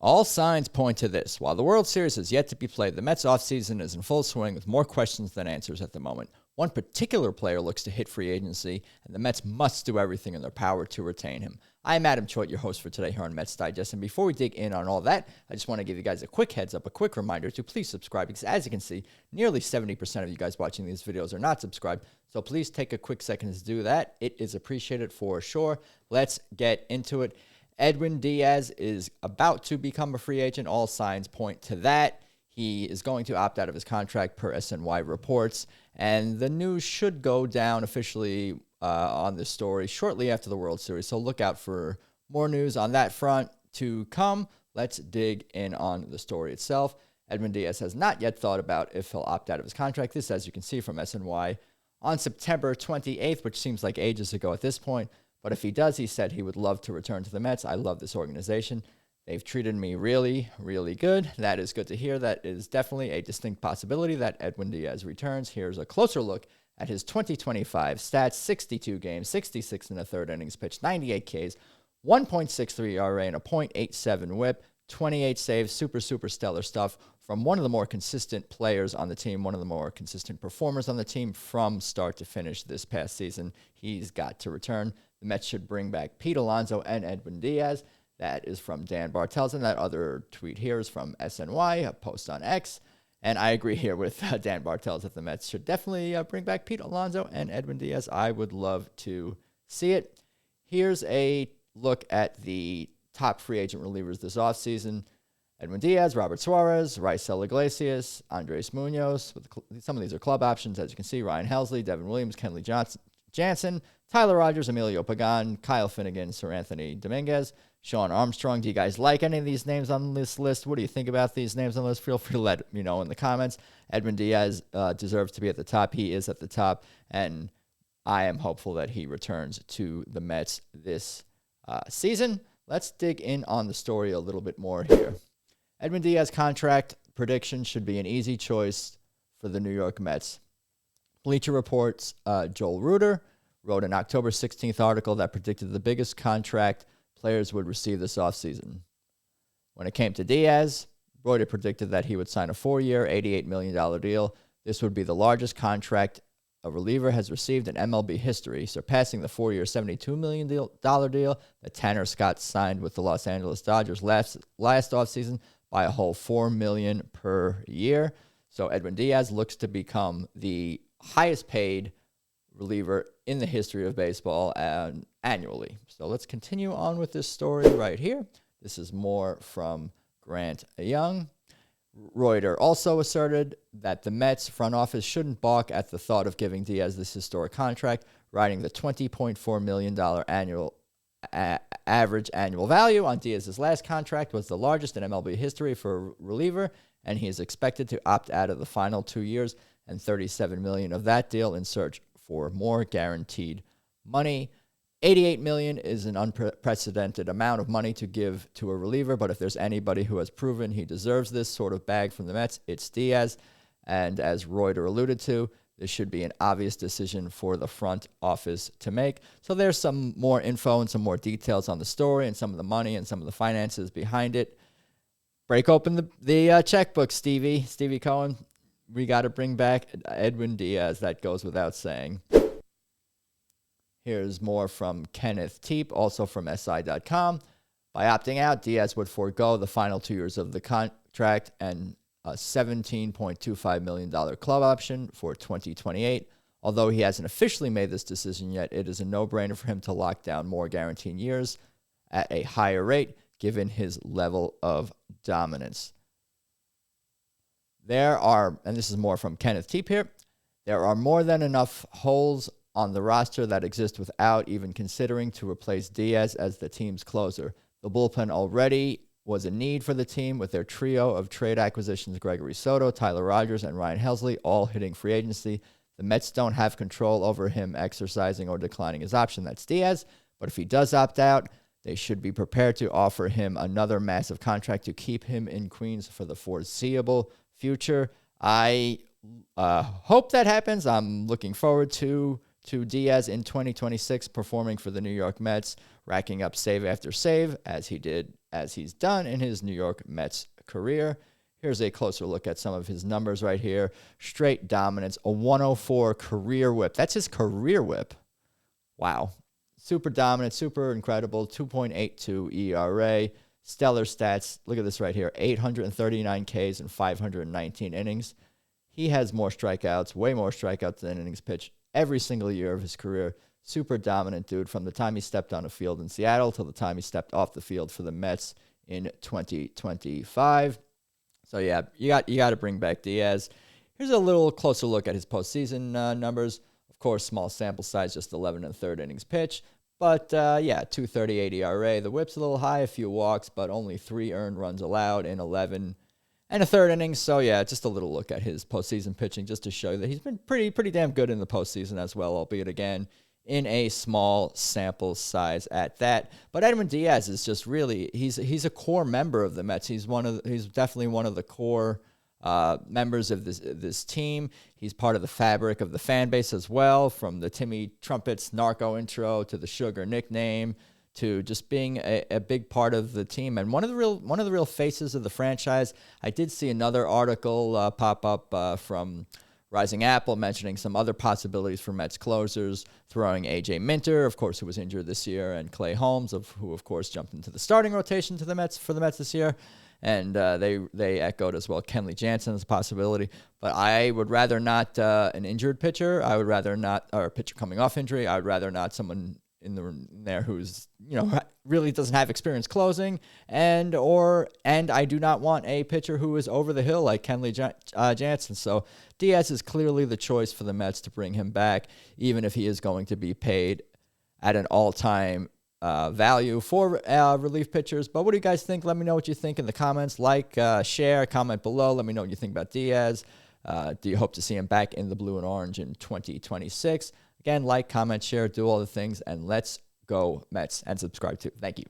All signs point to this. While the World Series is yet to be played, the Mets offseason is in full swing with more questions than answers at the moment. One particular player looks to hit free agency, and the Mets must do everything in their power to retain him. I'm Adam Choit, your host for today here on Mets Digest, and before we dig in on all that, I just want to give you guys a quick heads up, a quick reminder to please subscribe, because as you can see, nearly 70% of you guys watching these videos are not subscribed, so please take a quick second to do that. It is appreciated for sure. Let's get into it. Edwin Diaz is about to become a free agent. All signs point to that. He is going to opt out of his contract per SNY reports, and the news should go down officially on this story shortly after the World Series, so look out for more news on that front to come. Let's dig in on the story itself. Edwin Diaz has not yet thought about if he'll opt out of his contract. This, as you can see from SNY, on September 28th, which seems like ages ago at this point. But if he does, he said he would love to return to the Mets. I love this organization. They've treated me really, really good. That is good to hear. That is definitely a distinct possibility that Edwin Diaz returns. Here's a closer look at his 2025 stats: 62 games, 66 in the third innings pitched, 98 Ks, 1.63 ERA, and a .87 whip, 28 saves, super stellar stuff from one of the more consistent players on the team, one of the more consistent performers on the team from start to finish this past season. He's got to return. The Mets should bring back Pete Alonso and Edwin Diaz. That is from Dan Bartels, and that other tweet here is from SNY, a post on X. And I agree here with Dan Bartels that the Mets should definitely bring back Pete Alonso and Edwin Diaz. I would love to see it. Here's a look at the top free agent relievers this offseason. Edwin Diaz, Robert Suarez, Raisel Iglesias, Andres Munoz. Some of these are club options, as you can see. Ryan Helsley, Devin Williams, Kenley Jansen, Tyler Rogers, Emilio Pagan, Kyle Finnegan, Sir Anthony Dominguez, Sean Armstrong. Do you guys like any of these names on this list? What do you think about these names on the list? Feel free to let me know in the comments. Edwin Diaz deserves to be at the top. He is at the top, and I am hopeful that he returns to the Mets this season. Let's dig in on the story a little bit more here. Edwin Diaz contract prediction should be an easy choice for the New York Mets. Bleacher Report's Joel Reuter wrote an October 16th article that predicted the biggest contract players would receive this offseason. When it came to Diaz, Reuter predicted that he would sign a 4-year, $88 million deal. This would be the largest contract a reliever has received in MLB history, surpassing the 4-year, $72 million deal that Tanner Scott signed with the Los Angeles Dodgers last offseason by a whole $4 million per year. So Edwin Diaz looks to become the highest paid reliever in the history of baseball annually. So let's continue on with this story right here. This is more from Grant Young. Reuter also asserted that the Mets front office shouldn't balk at the thought of giving Diaz this historic contract, writing the $20.4 million average annual value on Diaz's last contract was the largest in MLB history for a reliever, and he is expected to opt out of the final 2 years and $37 million of that deal in search for more guaranteed money. $88 million is an unprecedented amount of money to give to a reliever, but if there's anybody who has proven he deserves this sort of bag from the Mets, it's Diaz. And as Reuter alluded to, this should be an obvious decision for the front office to make. So there's some more info and some more details on the story and some of the money and some of the finances behind it. Break open the checkbook, Stevie Cohen. We got to bring back Edwin Diaz. That goes without saying. Here's more from Kenneth Teep, also from SI.com. By opting out, Diaz would forego the final 2 years of the contract and a $17.25 million club option for 2028. Although he hasn't officially made this decision yet, it is a no-brainer for him to lock down more guaranteed years at a higher rate, given his level of dominance. There are, and this is more from Kenneth Teep here, there are more than enough holes on the roster that exist without even considering to replace Diaz as the team's closer. The bullpen already was a need for the team with their trio of trade acquisitions: Gregory Soto, Tyler Rogers, and Ryan Helsley, all hitting free agency. The Mets don't have control over him exercising or declining his option. That's Diaz. But if he does opt out, they should be prepared to offer him another massive contract to keep him in Queens for the foreseeable future. I hope that happens. I'm looking forward to Diaz in 2026 performing for the New York Mets. racking up save after save as he's done in his New York Mets career. Here's a closer look at some of his numbers right here. Straight dominance, a 104 career whip. That's his career whip. Wow. Super dominant, super incredible, 2.82 ERA. Stellar stats. Look at this right here. 839 Ks and 519 innings. He has more strikeouts, way more strikeouts than innings pitched every single year of his career. Super dominant dude from the time he stepped on a field in Seattle till the time he stepped off the field for the Mets in 2025. So yeah, you got to bring back Diaz. Here's a little closer look at his postseason numbers. Of course, small sample size, just 11 1/3 innings pitched. But yeah, 2.38 ERA. The whip's a little high, a few walks, but only 3 earned runs allowed in 11 1/3 innings. So yeah, just a little look at his postseason pitching, just to show you that he's been pretty damn good in the postseason as well, albeit again in a small sample size at that. But Edwin Diaz is just really he's a core member of the Mets. He's definitely one of the core members of this team. He's part of the fabric of the fan base as well, from the Timmy Trumpets narco intro to the Sugar nickname to just being a big part of the team and one of the real faces of the franchise. I did see another article pop up from Rising Apple mentioning some other possibilities for Mets closers, throwing A.J. Minter, of course, who was injured this year, and Clay Holmes, who of course jumped into the starting rotation for the Mets this year. And they echoed as well Kenley Jansen as a possibility. But I would rather not an injured pitcher. I would rather not, or a pitcher coming off injury. I would rather not someone in there who's, really doesn't have experience closing. And I do not want a pitcher who is over the hill like Kenley Jansen. So Diaz is clearly the choice for the Mets to bring him back, even if he is going to be paid at an all-time value for relief pitchers. But what do you guys think? Let me know what you think in the comments. Share, comment below. Let me know what you think about Diaz. Do you hope to see him back in the blue and orange in 2026? Again, comment, share, do all the things, and let's go Mets, and subscribe too. Thank you.